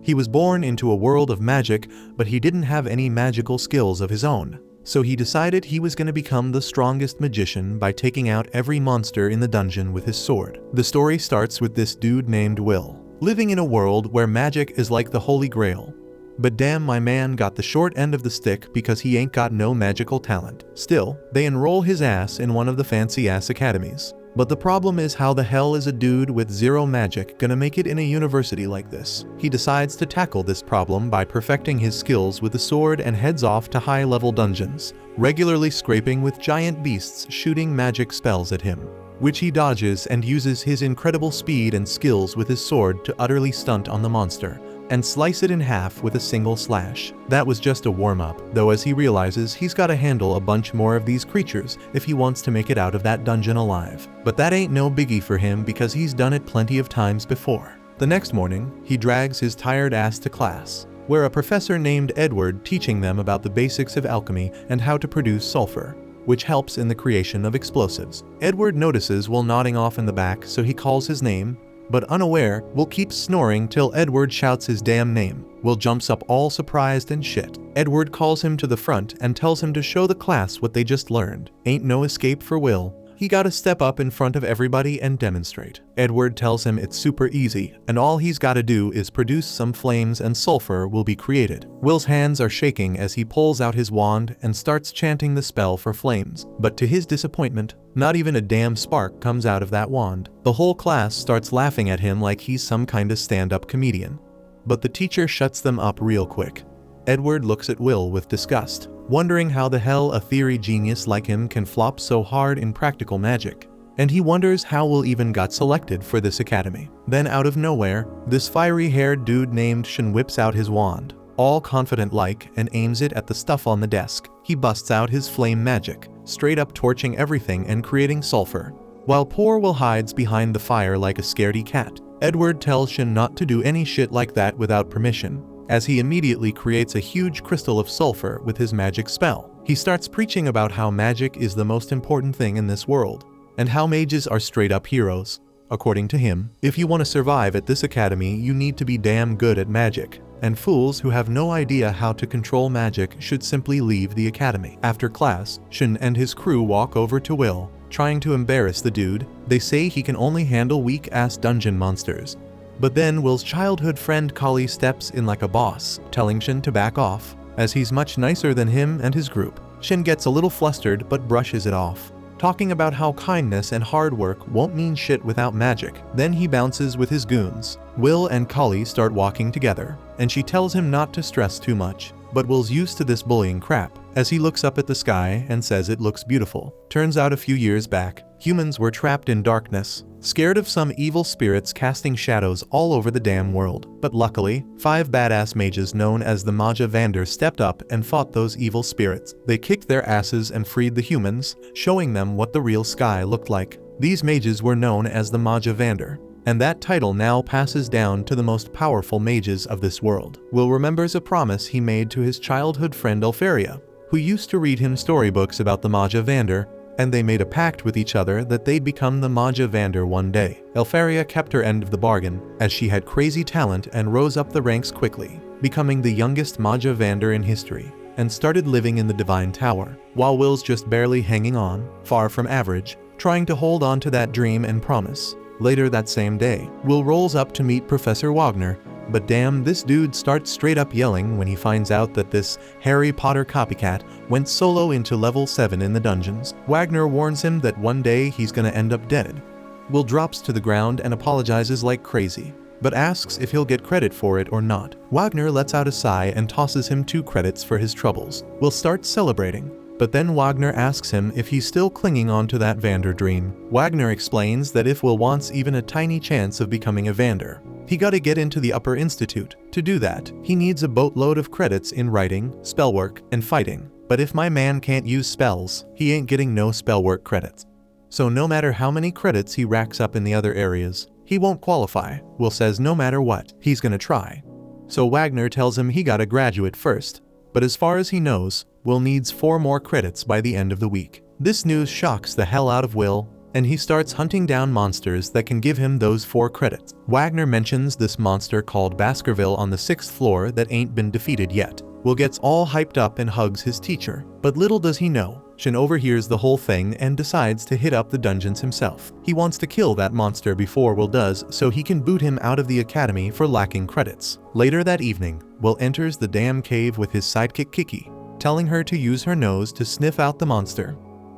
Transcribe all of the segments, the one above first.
He was born into a world of magic, but he didn't have any magical skills of his own. So he decided he was going to become the strongest magician by taking out every monster in the dungeon with his sword. The story starts with this dude named Will, living in a world where magic is like the holy grail. But damn, my man got the short end of the stick because he ain't got no magical talent. Still, they enroll his ass in one of the fancy-ass academies. But the problem is, how the hell is a dude with zero magic gonna make it in a university like this? He decides to tackle this problem by perfecting his skills with the sword and heads off to high-level dungeons, regularly scraping with giant beasts shooting magic spells at him, which he dodges and uses his incredible speed and skills with his sword to utterly stunt on the monster and slice it in half with a single slash. That was just a warm-up, though, as he realizes he's gotta handle a bunch more of these creatures if he wants to make it out of that dungeon alive. But that ain't no biggie for him because he's done it plenty of times before. The next morning, he drags his tired ass to class, where a professor named Edward teaching them about the basics of alchemy and how to produce sulfur, which helps in the creation of explosives. Edward notices Will nodding off in the back, so he calls his name, but unaware, Will keeps snoring till Edward shouts his damn name. Will jumps up all surprised and shit. Edward calls him to the front and tells him to show the class what they just learned. Ain't no escape for Will. He gotta step up in front of everybody and demonstrate. Edward tells him it's super easy, and all he's gotta do is produce some flames and sulfur will be created. Will's hands are shaking as he pulls out his wand and starts chanting the spell for flames, but to his disappointment, not even a damn spark comes out of that wand. The whole class starts laughing at him like he's some kind of stand-up comedian. But the teacher shuts them up real quick. Edward looks at Will with disgust, wondering how the hell a theory genius like him can flop so hard in practical magic. And he wonders how Will even got selected for this academy. Then out of nowhere, this fiery-haired dude named Shun whips out his wand, all confident-like, and aims it at the stuff on the desk. He busts out his flame magic, straight up torching everything and creating sulfur, while poor Will hides behind the fire like a scaredy cat. Edward tells Shun not to do any shit like that without permission, as he immediately creates a huge crystal of sulfur with his magic spell. He starts preaching about how magic is the most important thing in this world, and how mages are straight up heroes. According to him, if you want to survive at this academy, you need to be damn good at magic, and fools who have no idea how to control magic should simply leave the academy. After class, Shun and his crew walk over to Will, trying to embarrass the dude. They say he can only handle weak-ass dungeon monsters. But then Will's childhood friend Kali steps in like a boss, telling Shun to back off, as he's much nicer than him and his group. Shun gets a little flustered but brushes it off, talking about how kindness and hard work won't mean shit without magic. Then he bounces with his goons. Will and Kali start walking together, and she tells him not to stress too much. But Will's used to this bullying crap, as he looks up at the sky and says it looks beautiful. Turns out a few years back, humans were trapped in darkness, scared of some evil spirits casting shadows all over the damn world. But luckily, 5 badass mages known as the Mage Vander stepped up and fought those evil spirits. They kicked their asses and freed the humans, showing them what the real sky looked like. These mages were known as the Mage Vander, and that title now passes down to the most powerful mages of this world. Will remembers a promise he made to his childhood friend Elfaria, who used to read him storybooks about the Mage Vander, and they made a pact with each other that they'd become the Mage Vander one day. Elfaria kept her end of the bargain, as she had crazy talent and rose up the ranks quickly, becoming the youngest Mage Vander in history, and started living in the Divine Tower, while Will's just barely hanging on, far from average, trying to hold on to that dream and promise. Later that same day, Will rolls up to meet Professor Wagner, but damn, this dude starts straight up yelling when he finds out that this Harry Potter copycat went solo into level 7 in the dungeons. Wagner warns him that one day he's gonna end up dead. Will drops to the ground and apologizes like crazy, but asks if he'll get credit for it or not. Wagner lets out a sigh and tosses him 2 credits for his troubles. Will starts celebrating, but then Wagner asks him if he's still clinging on to that Vander dream. Wagner explains that if Will wants even a tiny chance of becoming a Vander, he gotta get into the Upper Institute. To do that, he needs a boatload of credits in writing, spellwork, and fighting. But if my man can't use spells, he ain't getting no spellwork credits. So no matter how many credits he racks up in the other areas, he won't qualify. Will says no matter what, he's gonna try. So Wagner tells him he gotta graduate first, but as far as he knows, Will needs 4 more credits by the end of the week. This news shocks the hell out of Will, and he starts hunting down monsters that can give him those 4 credits. Wagner mentions this monster called Baskerville on the 6th floor that ain't been defeated yet. Will gets all hyped up and hugs his teacher, but little does he know, Shin overhears the whole thing and decides to hit up the dungeons himself. He wants to kill that monster before Will does so he can boot him out of the academy for lacking credits. Later that evening, Will enters the damn cave with his sidekick Kiki, telling her to use her nose to sniff out the monster.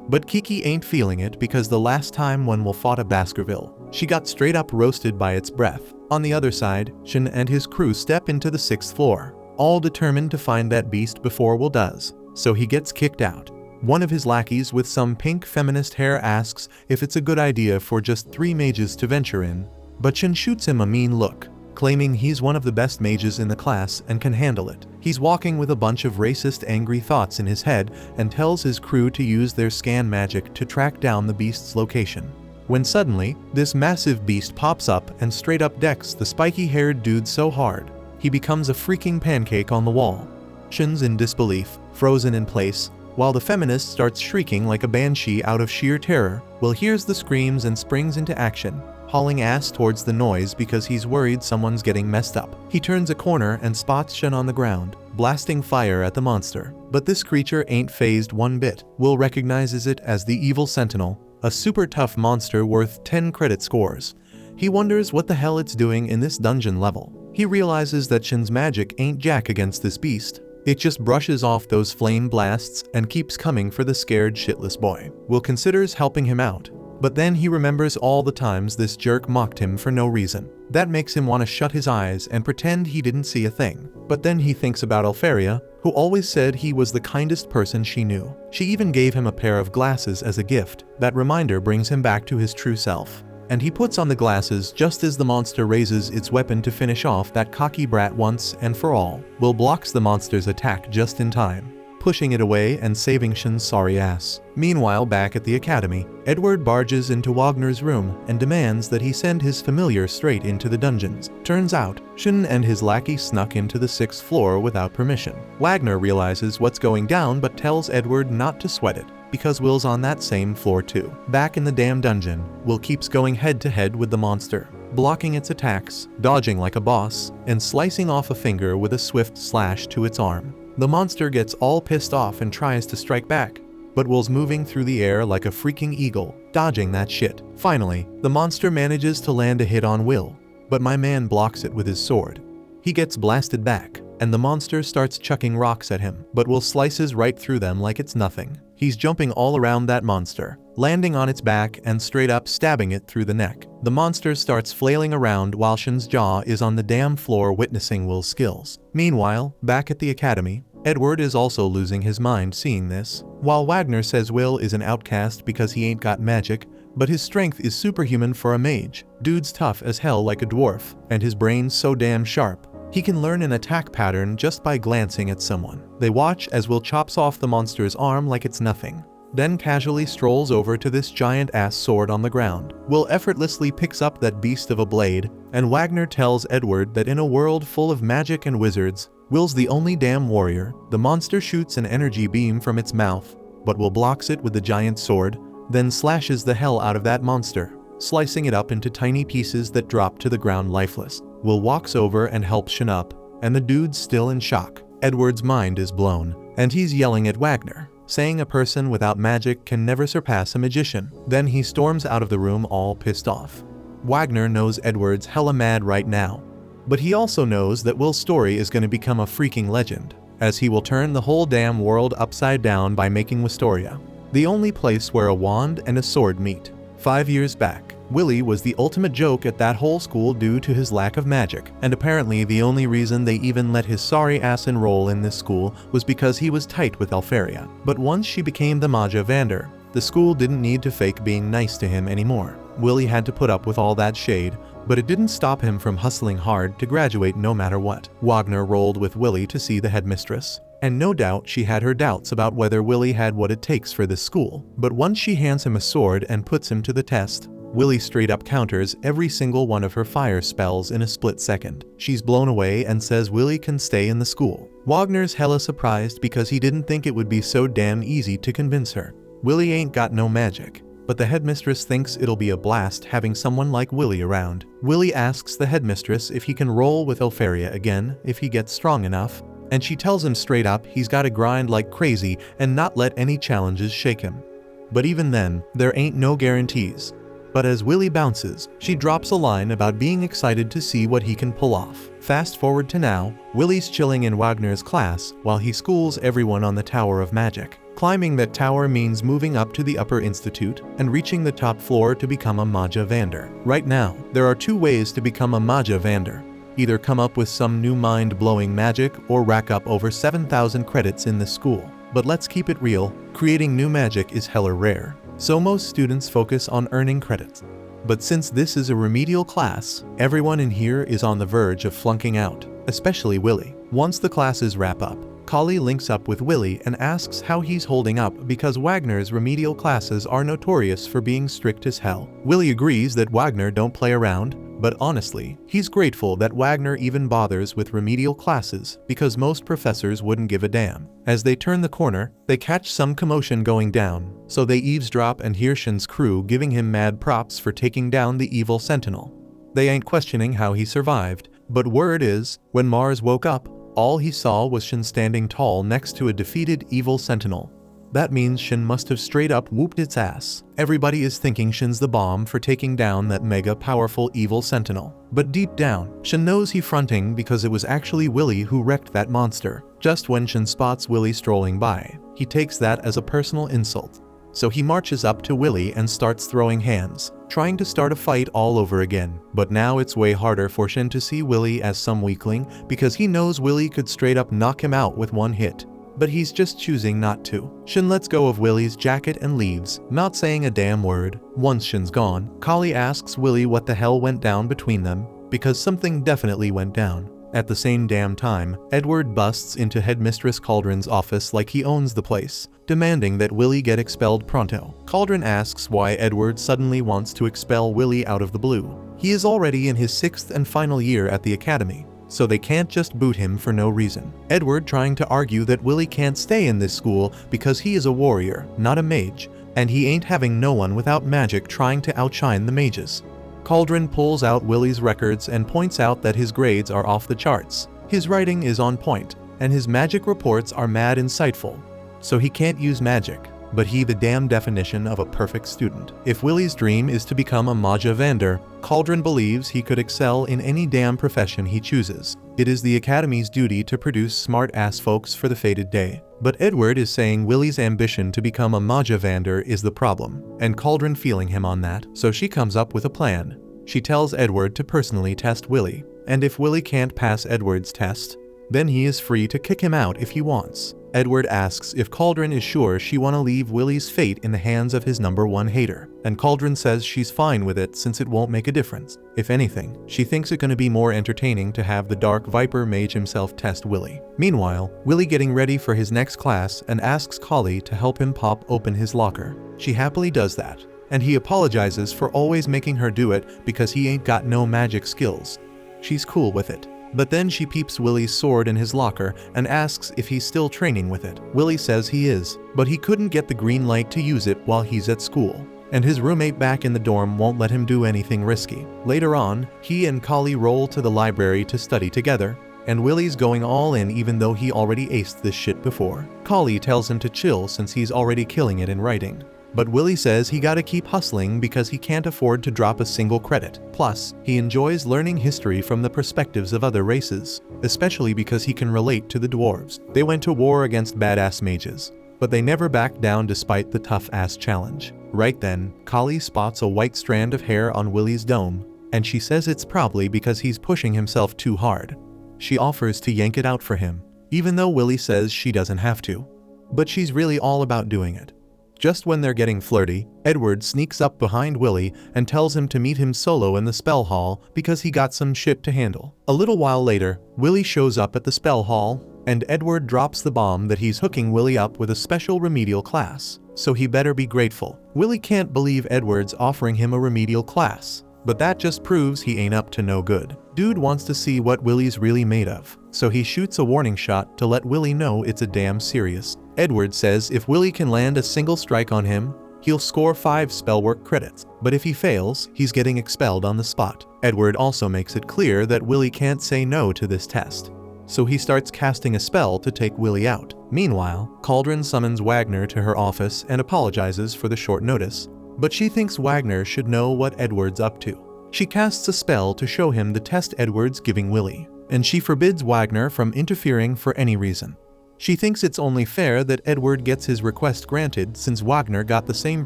But Kiki ain't feeling it because the last time when Will fought a Baskerville, she got straight up roasted by its breath. On the other side, Shin and his crew step into the 6th floor, all determined to find that beast before Will does, so he gets kicked out. One of his lackeys with some pink feminist hair asks if it's a good idea for just 3 mages to venture in, but Shin shoots him a mean look, claiming he's one of the best mages in the class and can handle it. He's walking with a bunch of racist angry thoughts in his head and tells his crew to use their scan magic to track down the beast's location. When suddenly, this massive beast pops up and straight up decks the spiky-haired dude so hard, he becomes a freaking pancake on the wall. Shin's in disbelief, frozen in place, while the feminist starts shrieking like a banshee out of sheer terror. Will hears the screams and springs into action, hauling ass towards the noise because he's worried someone's getting messed up. He turns a corner and spots Shin on the ground, blasting fire at the monster. But this creature ain't phased one bit. Will recognizes it as the evil sentinel, a super tough monster worth 10 credit scores. He wonders what the hell it's doing in this dungeon level. He realizes that Shin's magic ain't jack against this beast. It just brushes off those flame blasts and keeps coming for the scared shitless boy. Will considers helping him out, but then he remembers all the times this jerk mocked him for no reason. That makes him want to shut his eyes and pretend he didn't see a thing. But then he thinks about Alfaria, who always said he was the kindest person she knew. She even gave him a pair of glasses as a gift. That reminder brings him back to his true self, and he puts on the glasses just as the monster raises its weapon to finish off that cocky brat once and for all. Will blocks the monster's attack just in time, pushing it away and saving Shin's sorry ass. Meanwhile, back at the academy, Edward barges into Wagner's room and demands that he send his familiar straight into the dungeons. Turns out, Shin and his lackey snuck into the 6th floor without permission. Wagner realizes what's going down but tells Edward not to sweat it, because Will's on that same floor too. Back in the damn dungeon, Will keeps going head to head with the monster, blocking its attacks, dodging like a boss, and slicing off a finger with a swift slash to its arm. The monster gets all pissed off and tries to strike back, but Will's moving through the air like a freaking eagle, dodging that shit. Finally, the monster manages to land a hit on Will, but my man blocks it with his sword. He gets blasted back, and the monster starts chucking rocks at him, but Will slices right through them like it's nothing. He's jumping all around that monster, landing on its back and straight up stabbing it through the neck. The monster starts flailing around while Shin's jaw is on the damn floor witnessing Will's skills. Meanwhile, back at the academy, Edward is also losing his mind seeing this. While Wagner says Will is an outcast because he ain't got magic, but his strength is superhuman for a mage. Dude's tough as hell like a dwarf, and his brain's so damn sharp. He can learn an attack pattern just by glancing at someone. They watch as Will chops off the monster's arm like it's nothing, then casually strolls over to this giant-ass sword on the ground. Will effortlessly picks up that beast of a blade, and Wagner tells Edward that in a world full of magic and wizards, Will's the only damn warrior. The monster shoots an energy beam from its mouth, but Will blocks it with the giant sword, then slashes the hell out of that monster, slicing it up into tiny pieces that drop to the ground lifeless. Will walks over and helps Shin up, and the dude's still in shock. Edward's mind is blown, and he's yelling at Wagner, saying a person without magic can never surpass a magician. Then he storms out of the room all pissed off. Wagner knows Edward's hella mad right now, but he also knows that Will's story is going to become a freaking legend, as he will turn the whole damn world upside down by making Wistoria the only place where a wand and a sword meet. 5 years back, Willie was the ultimate joke at that whole school due to his lack of magic, and apparently the only reason they even let his sorry ass enroll in this school was because he was tight with Alfaria. But once she became the Maja Vander, the school didn't need to fake being nice to him anymore. Willie had to put up with all that shade, but it didn't stop him from hustling hard to graduate no matter what. Wagner rolled with Willie to see the headmistress, and no doubt she had her doubts about whether Willie had what it takes for this school. But once she hands him a sword and puts him to the test, Willie straight up counters every single one of her fire spells in a split second. She's blown away and says Willie can stay in the school. Wagner's hella surprised because he didn't think it would be so damn easy to convince her. Willie ain't got no magic, but the headmistress thinks it'll be a blast having someone like Willy around. Willy asks the headmistress if he can roll with Overpowered again if he gets strong enough, and she tells him straight up he's gotta grind like crazy and not let any challenges shake him. But even then, there ain't no guarantees. But as Willy bounces, she drops a line about being excited to see what he can pull off. Fast forward to now, Willy's chilling in Wagner's class while he schools everyone on the Tower of Magic. Climbing that tower means moving up to the upper institute and reaching the top floor to become a Mage Vander. Right now, there are two ways to become a Mage Vander. Either come up with some new mind-blowing magic or rack up over 7,000 credits in this school. But let's keep it real, creating new magic is hella rare. So most students focus on earning credits. But since this is a remedial class, everyone in here is on the verge of flunking out, especially Willy. Once the classes wrap up, Kali links up with Willy and asks how he's holding up because Wagner's remedial classes are notorious for being strict as hell. Willy agrees that Wagner don't play around, but honestly, he's grateful that Wagner even bothers with remedial classes because most professors wouldn't give a damn. As they turn the corner, they catch some commotion going down, so they eavesdrop and hear Shin's crew giving him mad props for taking down the evil sentinel. They ain't questioning how he survived, but word is, when Mars woke up, all he saw was Shin standing tall next to a defeated evil sentinel. That means Shin must have straight up whooped its ass. Everybody is thinking Shin's the bomb for taking down that mega powerful evil sentinel. But deep down, Shin knows he's fronting because it was actually Willy who wrecked that monster. Just when Shin spots Willy strolling by, he takes that as a personal insult. So he marches up to Willy and starts throwing hands, trying to start a fight all over again. But now it's way harder for Shin to see Willy as some weakling because he knows Willy could straight up knock him out with one hit. But he's just choosing not to. Shin lets go of Willy's jacket and leaves, not saying a damn word. Once Shin's gone, Kali asks Willy what the hell went down between them, because something definitely went down. At the same damn time, Edward busts into Headmistress Cauldron's office like he owns the place, demanding that Willy get expelled pronto. Cauldron asks why Edward suddenly wants to expel Willy out of the blue. He is already in his 6th and final year at the academy, so they can't just boot him for no reason. Edward trying to argue that Willy can't stay in this school because he is a warrior, not a mage, and he ain't having no one without magic trying to outshine the mages. Cauldron pulls out Willy's records and points out that his grades are off the charts. His writing is on point, and his magic reports are mad insightful. So he can't use magic, but he the damn definition of a perfect student. If Willy's dream is to become a Mage Vander, Cauldron believes he could excel in any damn profession he chooses. It is the Academy's duty to produce smart-ass folks for the fated day. But Edward is saying Willy's ambition to become a Mage Vander is the problem, and Cauldron feeling him on that, so she comes up with a plan. She tells Edward to personally test Willy, and if Willy can't pass Edward's test, then he is free to kick him out if he wants. Edward asks if Cauldron is sure she wanna leave Willy's fate in the hands of his #1 hater, and Cauldron says she's fine with it since it won't make a difference. If anything, she thinks it gonna be more entertaining to have the Dark Viper Mage himself test Willy. Meanwhile, Willy getting ready for his next class and asks Kali to help him pop open his locker. She happily does that, and he apologizes for always making her do it because he ain't got no magic skills. She's cool with it. But then she peeps Willy's sword in his locker and asks if he's still training with it. Willy says he is, but he couldn't get the green light to use it while he's at school, and his roommate back in the dorm won't let him do anything risky. Later on, he and Kali roll to the library to study together, and Willy's going all in even though he already aced this shit before. Kali tells him to chill since he's already killing it in writing. But Willy says he gotta keep hustling because he can't afford to drop a single credit. Plus, he enjoys learning history from the perspectives of other races, especially because he can relate to the dwarves. They went to war against badass mages, but they never backed down despite the tough-ass challenge. Right then, Kali spots a white strand of hair on Willy's dome, and she says it's probably because he's pushing himself too hard. She offers to yank it out for him, even though Willy says she doesn't have to. But she's really all about doing it. Just when they're getting flirty, Edward sneaks up behind Willy and tells him to meet him solo in the spell hall because he got some shit to handle. A little while later, Willy shows up at the spell hall, and Edward drops the bomb that he's hooking Willy up with a special remedial class, so he better be grateful. Willy can't believe Edward's offering him a remedial class, but that just proves he ain't up to no good. Dude wants to see what Willy's really made of, so he shoots a warning shot to let Willy know it's a damn serious. Edward says if Willy can land a single strike on him, he'll score 5 spellwork credits. But if he fails, he's getting expelled on the spot. Edward also makes it clear that Willy can't say no to this test, so he starts casting a spell to take Willy out. Meanwhile, Cauldron summons Wagner to her office and apologizes for the short notice, but she thinks Wagner should know what Edward's up to. She casts a spell to show him the test Edward's giving Willy, and she forbids Wagner from interfering for any reason. She thinks it's only fair that Edward gets his request granted since Wagner got the same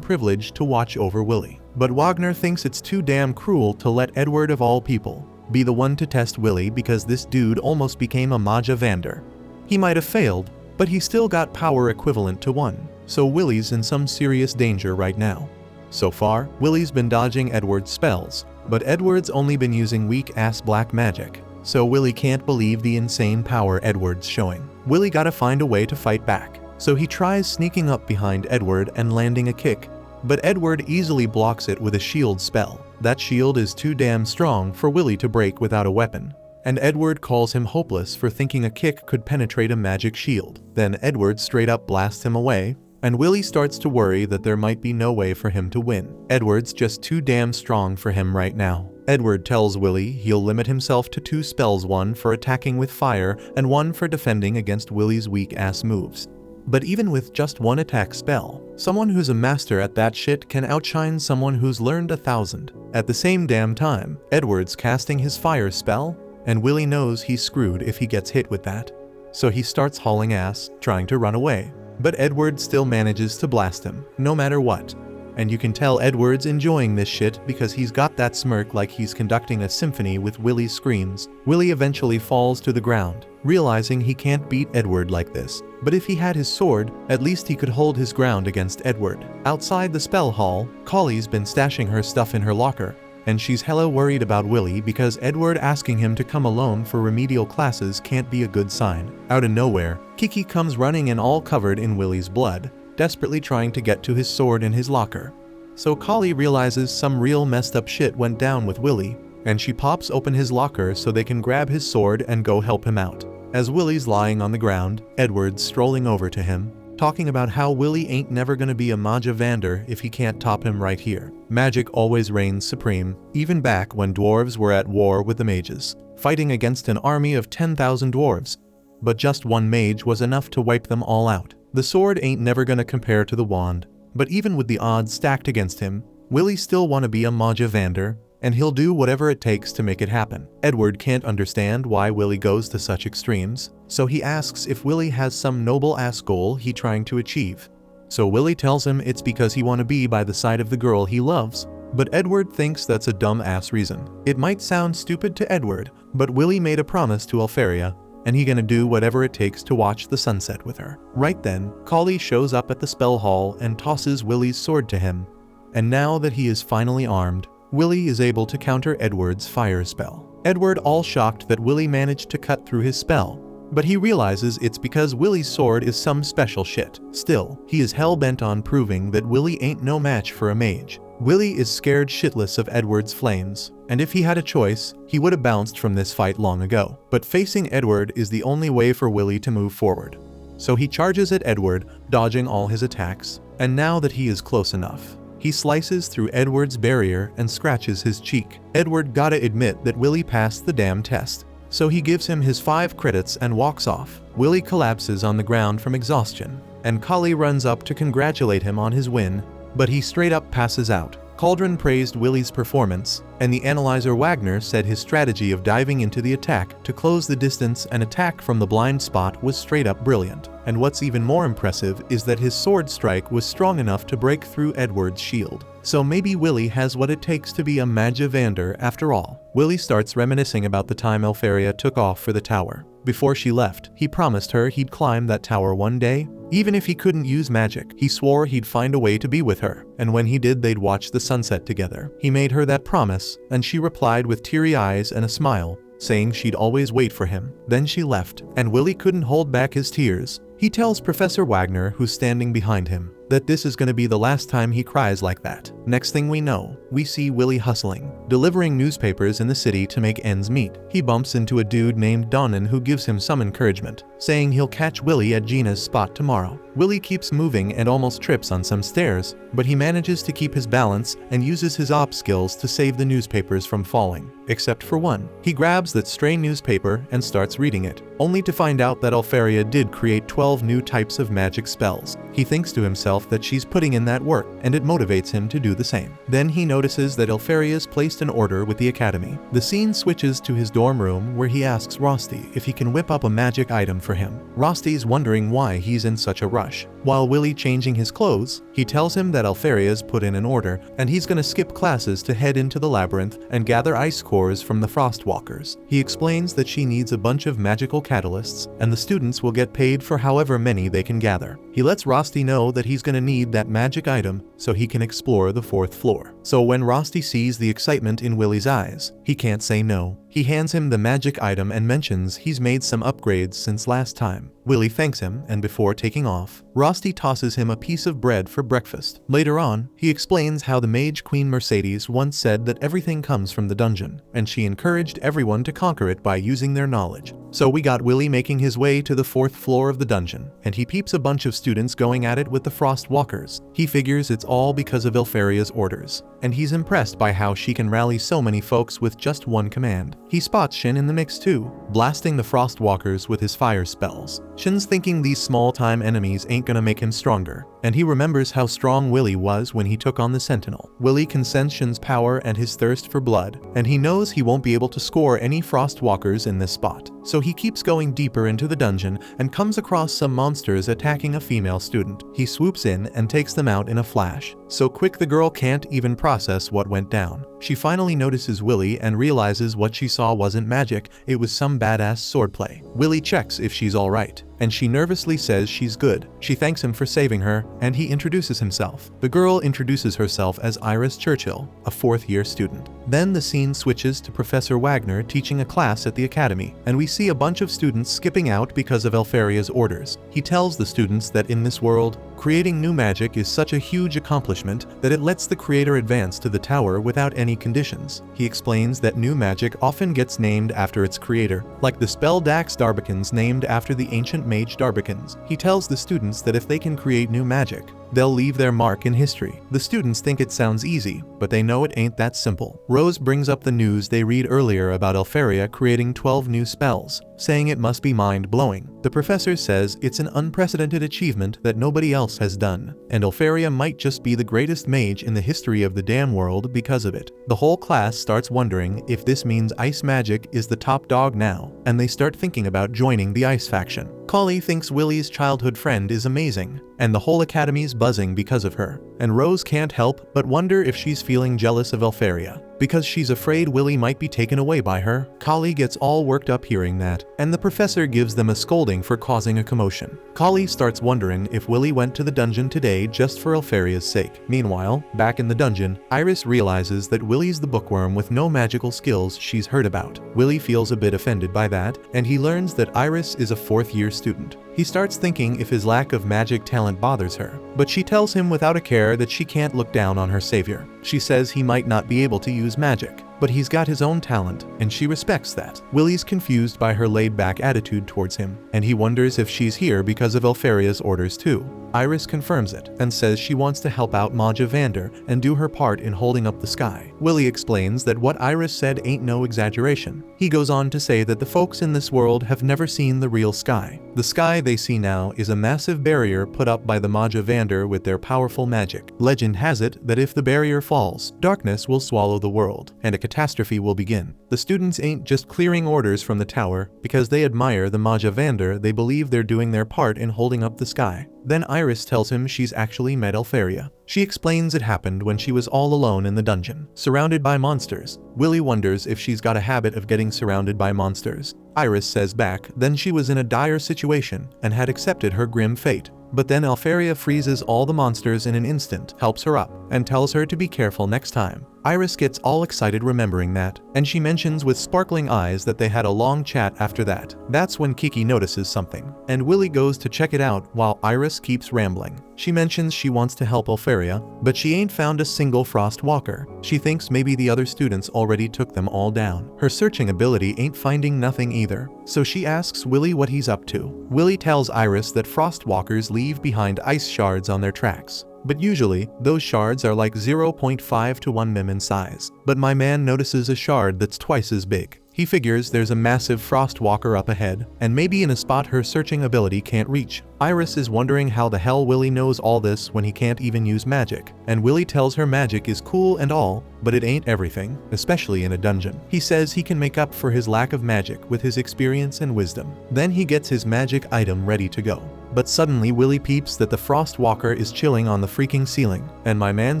privilege to watch over Willy. But Wagner thinks it's too damn cruel to let Edward of all people be the one to test Willy because this dude almost became a Mage Vander. He might have failed, but he still got power equivalent to 1, so Willy's in some serious danger right now. So far, Willy's been dodging Edward's spells, but Edward's only been using weak-ass black magic, so Willy can't believe the insane power Edward's showing. Willy gotta find a way to fight back, so he tries sneaking up behind Edward and landing a kick, but Edward easily blocks it with a shield spell. That shield is too damn strong for Willy to break without a weapon, and Edward calls him hopeless for thinking a kick could penetrate a magic shield. Then Edward straight up blasts him away, and Willy starts to worry that there might be no way for him to win. Edward's just too damn strong for him right now. Edward tells Willy he'll limit himself to 2 spells, 1 for attacking with fire and 1 for defending against Willy's weak-ass moves. But even with just 1 attack spell, someone who's a master at that shit can outshine someone who's learned 1,000. At the same damn time, Edward's casting his fire spell, and Willy knows he's screwed if he gets hit with that. So he starts hauling ass, trying to run away. But Edward still manages to blast him, no matter what. And you can tell Edward's enjoying this shit because he's got that smirk like he's conducting a symphony with Willy's screams. Willy eventually falls to the ground, realizing he can't beat Edward like this. But if he had his sword, at least he could hold his ground against Edward. Outside the spell hall, Collie's been stashing her stuff in her locker, and she's hella worried about Willy because Edward asking him to come alone for remedial classes can't be a good sign. Out of nowhere, Kiki comes running in all covered in Willy's blood, desperately trying to get to his sword in his locker. So Collie realizes some real messed up shit went down with Willy, and she pops open his locker so they can grab his sword and go help him out. As Willy's lying on the ground, Edward's strolling over to him, talking about how Willy ain't never gonna be a Mage Vander if he can't top him right here. Magic always reigns supreme, even back when dwarves were at war with the mages, fighting against an army of 10,000 dwarves. But just 1 mage was enough to wipe them all out. The sword ain't never gonna compare to the wand, but even with the odds stacked against him, Willy still wanna be a Mage Vander, and he'll do whatever it takes to make it happen. Edward can't understand why Willy goes to such extremes, so he asks if Willy has some noble-ass goal he's trying to achieve. So Willy tells him it's because he wanna be by the side of the girl he loves, but Edward thinks that's a dumb-ass reason. It might sound stupid to Edward, but Willy made a promise to Alferia, and he gonna do whatever it takes to watch the sunset with her. Right then, Collie shows up at the spell hall and tosses Willy's sword to him, and now that he is finally armed, Willy is able to counter Edward's fire spell. Edward all shocked that Willy managed to cut through his spell, but he realizes it's because Willy's sword is some special shit. Still, he is hell-bent on proving that Willy ain't no match for a mage. Willy is scared shitless of Edward's flames, and if he had a choice, he would have bounced from this fight long ago. But facing Edward is the only way for Willy to move forward. So he charges at Edward, dodging all his attacks, and now that he is close enough, he slices through Edward's barrier and scratches his cheek. Edward gotta admit that Willy passed the damn test, so he gives him his 5 credits and walks off. Willy collapses on the ground from exhaustion, and Collie runs up to congratulate him on his win, but he straight up passes out. Cauldron praised Willy's performance, and the analyzer Wagner said his strategy of diving into the attack to close the distance and attack from the blind spot was straight up brilliant. And what's even more impressive is that his sword strike was strong enough to break through Edward's shield. So maybe Willy has what it takes to be a Mage Vander after all. Willy starts reminiscing about the time Alferia took off for the tower. Before she left, he promised her he'd climb that tower one day, even if he couldn't use magic. He swore he'd find a way to be with her, and when he did they'd watch the sunset together. He made her that promise, and she replied with teary eyes and a smile, saying she'd always wait for him. Then she left, and Willy couldn't hold back his tears. He tells Professor Wagner, who's standing behind him, that this is gonna be the last time he cries like that. Next thing we know, we see Willie hustling, delivering newspapers in the city to make ends meet. He bumps into a dude named Donnan who gives him some encouragement, saying he'll catch Willie at Gina's spot tomorrow. Willie keeps moving and almost trips on some stairs, but he manages to keep his balance and uses his op skills to save the newspapers from falling. Except for one. He grabs that stray newspaper and starts reading it, only to find out that Alfaria did create 12 new types of magic spells. He thinks to himself that she's putting in that work, and it motivates him to do the same. Then he notices that Alfaria's placed an order with the academy. The scene switches to his dorm room where he asks Rosti if he can whip up a magic item for him. Rosti's wondering why he's in such a rush. While Willie changing his clothes, he tells him that Alfaria's put in an order, and he's gonna skip classes to head into the labyrinth and gather ice cores from the Frostwalkers. He explains that she needs a bunch of magical catalysts, and the students will get paid for however many they can gather. He lets Rosti know that he's gonna need that magic item so he can explore the 4th floor. So when Rosti sees the excitement in Willie's eyes, he can't say no. He hands him the magic item and mentions he's made some upgrades since last time. Willie thanks him, and before taking off, Rosti tosses him a piece of bread for breakfast. Later on, he explains how the Mage Queen Mercedes once said that everything comes from the dungeon, and she encouraged everyone to conquer it by using their knowledge. So we got Willie making his way to the 4th floor of the dungeon, and he peeps a bunch of students going at it with the Frostwalkers. He figures it's all because of Alfaria's orders, and he's impressed by how she can rally so many folks with just one command. He spots Shin in the mix too, blasting the Frostwalkers with his fire spells. Shin's thinking these small-time enemies ain't gonna make him stronger, and he remembers how strong Willie was when he took on the Sentinel. Willie can sense Shin's power and his thirst for blood, and he knows he won't be able to score any Frostwalkers in this spot. So he keeps going deeper into the dungeon and comes across some monsters attacking a female student. He swoops in and takes them out in a flash. So quick the girl can't even process what went down. She finally notices Willie and realizes what she saw wasn't magic, it was some badass swordplay. Willie checks if she's alright, and she nervously says she's good. She thanks him for saving her, and he introduces himself. The girl introduces herself as Iris Churchill, a 4th-year student. Then the scene switches to Professor Wagner teaching a class at the academy, and we see a bunch of students skipping out because of Alfaria's orders. He tells the students that in this world, creating new magic is such a huge accomplishment that it lets the creator advance to the tower without any conditions. He explains that new magic often gets named after its creator, like the spell Dax Darbicans named after the ancient Mage Darbicans. He tells the students that if they can create new magic, they'll leave their mark in history. The students think it sounds easy, but they know it ain't that simple. Rose brings up the news they read earlier about Alfaria creating 12 new spells, saying it must be mind-blowing. The professor says it's an unprecedented achievement that nobody else has done, and Alfaria might just be the greatest mage in the history of the damn world because of it. The whole class starts wondering if this means ice magic is the top dog now, and they start thinking about joining the ice faction. Collie thinks Willie's childhood friend is amazing, and the whole academy's buzzing because of her, and Rose can't help but wonder if she's feeling jealous of Alfaria, because she's afraid Willie might be taken away by her. Collie gets all worked up hearing that, and the professor gives them a scolding for causing a commotion. Collie starts wondering if Willie went to the dungeon today just for Alfaria's sake. Meanwhile, back in the dungeon, Iris realizes that Willie's the bookworm with no magical skills she's heard about. Willie feels a bit offended by that, and he learns that Iris is a 4th-year student. He starts thinking if his lack of magic talent bothers her, but she tells him without a care that she can't look down on her savior. She says he might not be able to use magic, but he's got his own talent, and she respects that. Willie's confused by her laid-back attitude towards him, and he wonders if she's here because of Alfaria's orders too. Iris confirms it, and says she wants to help out Maja Vander and do her part in holding up the sky. Willie explains that what Iris said ain't no exaggeration. He goes on to say that the folks in this world have never seen the real sky. The sky they see now is a massive barrier put up by the Maja Vander with their powerful magic. Legend has it that if the barrier falls, darkness will swallow the world, and a catastrophe will begin. The students ain't just clearing orders from the tower because they admire the Maja Vander, they believe they're doing their part in holding up the sky. Then Iris tells him she's actually met Alfaria. She explains it happened when she was all alone in the dungeon, surrounded by monsters. Willie wonders if she's got a habit of getting surrounded by monsters. Iris says back then she was in a dire situation and had accepted her grim fate. But then Alfaria freezes all the monsters in an instant, helps her up, and tells her to be careful next time. Iris gets all excited remembering that, and she mentions with sparkling eyes that they had a long chat after that. That's when Kiki notices something, and Willy goes to check it out while Iris keeps rambling. She mentions she wants to help Overpowered, but she ain't found a single Frost Walker. She thinks maybe the other students already took them all down. Her searching ability ain't finding nothing either, so she asks Willy what he's up to. Willy tells Iris that Frost Walkers leave behind ice shards on their tracks. But usually, those shards are like 0.5 to 1 mm in size. But my man notices a shard that's twice as big. He figures there's a massive Frost Walker up ahead, and maybe in a spot her searching ability can't reach. Iris is wondering how the hell Willy knows all this when he can't even use magic, and Willy tells her magic is cool and all, but it ain't everything, especially in a dungeon. He says he can make up for his lack of magic with his experience and wisdom. Then he gets his magic item ready to go. But suddenly Willy peeps that the Frost Walker is chilling on the freaking ceiling, and my man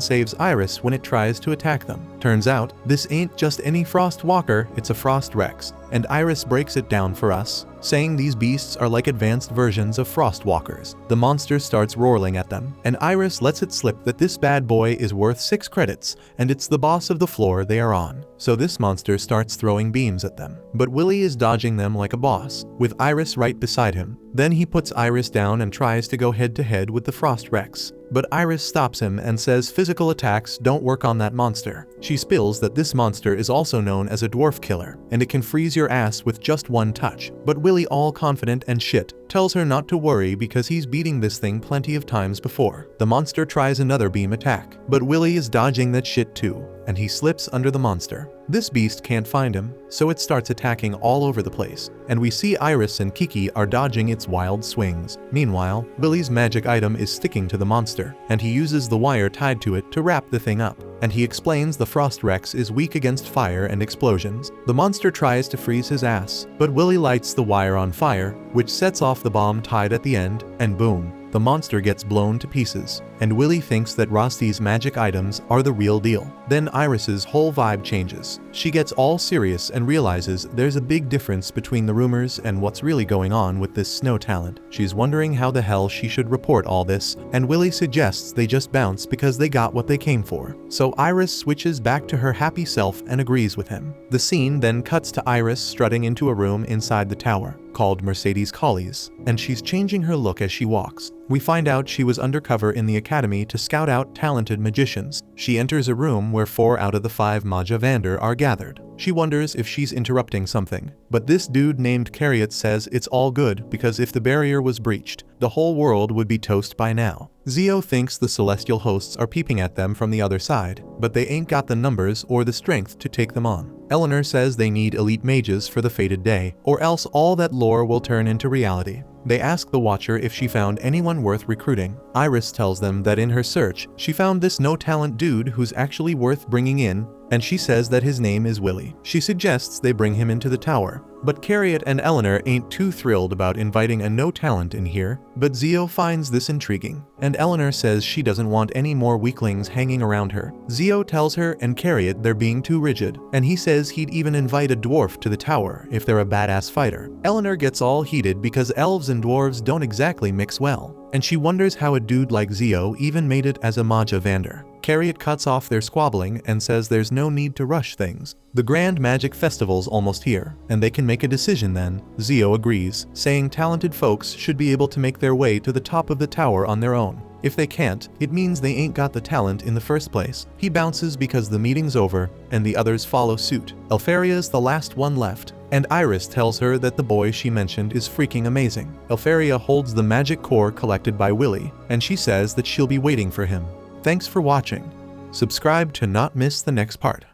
saves Iris when it tries to attack them. Turns out, this ain't just any Frost Walker, it's a Frost Rex, and Iris breaks it down for us, saying these beasts are like advanced versions of Frost Walkers. The monster starts roaring at them, and Iris lets it slip that this bad boy is worth 6 credits, and it's the boss of the floor they are on. So this monster starts throwing beams at them. But Willy is dodging them like a boss, with Iris right beside him. Then he puts Iris down and tries to go head to head with the Frost Rex. But Iris stops him and says physical attacks don't work on that monster. She spills that this monster is also known as a dwarf killer, and it can freeze your ass with just one touch. But Willy, all confident and shit, tells her not to worry because he's beating this thing plenty of times before. The monster tries another beam attack, but Willy is dodging that shit too, and he slips under the monster. This beast can't find him, so it starts attacking all over the place, and we see Iris and Kiki are dodging its wild swings. Meanwhile, Willy's magic item is sticking to the monster, and he uses the wire tied to it to wrap the thing up, and he explains the Frost Rex is weak against fire and explosions. The monster tries to freeze his ass, but Willy lights the wire on fire, which sets off the bomb tied at the end, and boom. The monster gets blown to pieces, and Willy thinks that Rosty's magic items are the real deal. Then Iris's whole vibe changes. She gets all serious and realizes there's a big difference between the rumors and what's really going on with this snow talent. She's wondering how the hell she should report all this, and Willy suggests they just bounce because they got what they came for. So Iris switches back to her happy self and agrees with him. The scene then cuts to Iris strutting into a room inside the tower, called Mercedes Colley's, and she's changing her look as she walks. We find out she was undercover in the academy to scout out talented magicians. She enters a room where 4 out of the 5 Mage Vander are gathered. She wonders if she's interrupting something, but this dude named Carriot says it's all good because if the barrier was breached, the whole world would be toast by now. Tsue thinks the celestial hosts are peeping at them from the other side, but they ain't got the numbers or the strength to take them on. Eleanor says they need elite mages for the fated day, or else all that lore will turn into reality. They ask the Watcher if she found anyone worth recruiting. Iris tells them that in her search, she found this no-talent dude who's actually worth bringing in, and she says that his name is Willy. She suggests they bring him into the tower, but Carriot and Eleanor ain't too thrilled about inviting a no-talent in here, but Tsue finds this intriguing, and Eleanor says she doesn't want any more weaklings hanging around her. Tsue tells her and Carriot they're being too rigid, and he says he'd even invite a dwarf to the tower if they're a badass fighter. Eleanor gets all heated because elves and dwarves don't exactly mix well, and she wonders how a dude like Tsue even made it as a Mage Vander. Carriot cuts off their squabbling and says there's no need to rush things. The Grand Magic Festival's almost here, and they can make a decision then. Tsue agrees, saying talented folks should be able to make their way to the top of the tower on their own. If they can't, it means they ain't got the talent in the first place. He bounces because the meeting's over, and the others follow suit. Elfaria's the last one left, and Iris tells her that the boy she mentioned is freaking amazing. Elfaria holds the magic core collected by Willy, and she says that she'll be waiting for him. Thanks for watching. Subscribe to not miss the next part.